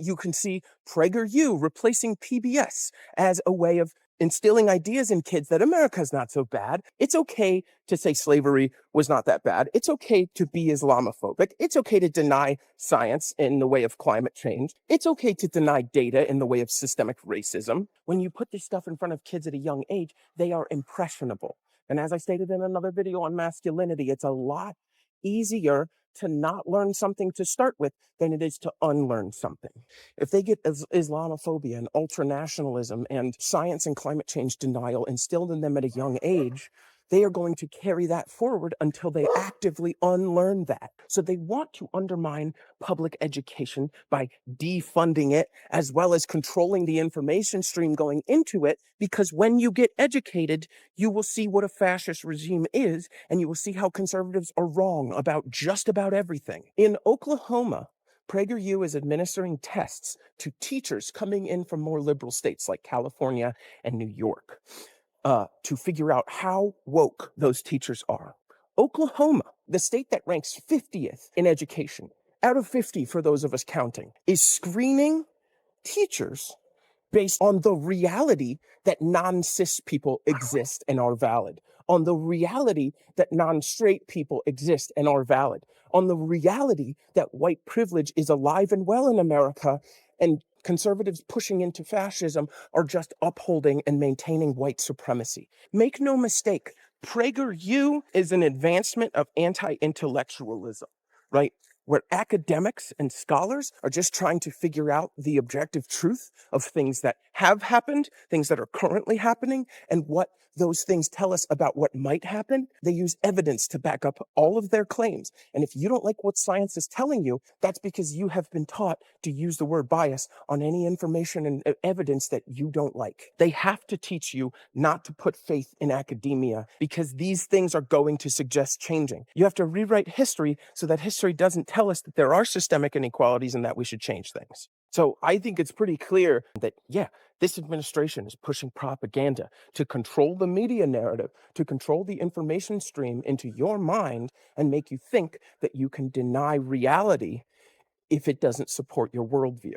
You can see PragerU replacing PBS as a way of instilling ideas in kids that America's not so bad. It's okay to say slavery was not that bad. It's okay to be Islamophobic. It's okay to deny science in the way of climate change. It's okay to deny data in the way of systemic racism. When you put this stuff in front of kids at a young age, they are impressionable. And as I stated in another video on masculinity, it's a lot easier to not learn something to start with than it is to unlearn something. If they get Islamophobia and ultranationalism and science and climate change denial instilled in them at a young age, they are going to carry that forward until they actively unlearn that. So they want to undermine public education by defunding it, as well as controlling the information stream going into it, because when you get educated, you will see what a fascist regime is, and you will see how conservatives are wrong about just about everything. In Oklahoma, PragerU is administering tests to teachers coming in from more liberal states like California and New York to figure out how woke those teachers are. Oklahoma, the state that ranks 50th in education, out of 50 for those of us counting, is screening teachers based on the reality that non-cis people exist and are valid, on the reality that non-straight people exist and are valid, on the reality that white privilege is alive and well in America, and conservatives pushing into fascism are just upholding and maintaining white supremacy. Make no mistake, PragerU is an advancement of anti-intellectualism, right? Where academics and scholars are just trying to figure out the objective truth of things that have happened, things that are currently happening, and what those things tell us about what might happen. They use evidence to back up all of their claims. And if you don't like what science is telling you, that's because you have been taught to use the word bias on any information and evidence that you don't like. They have to teach you not to put faith in academia because these things are going to suggest changing. You have to rewrite history so that history doesn't tell us that there are systemic inequalities and that we should change things. So I think it's pretty clear that, yeah, this administration is pushing propaganda to control the media narrative, to control the information stream into your mind and make you think that you can deny reality if it doesn't support your worldview.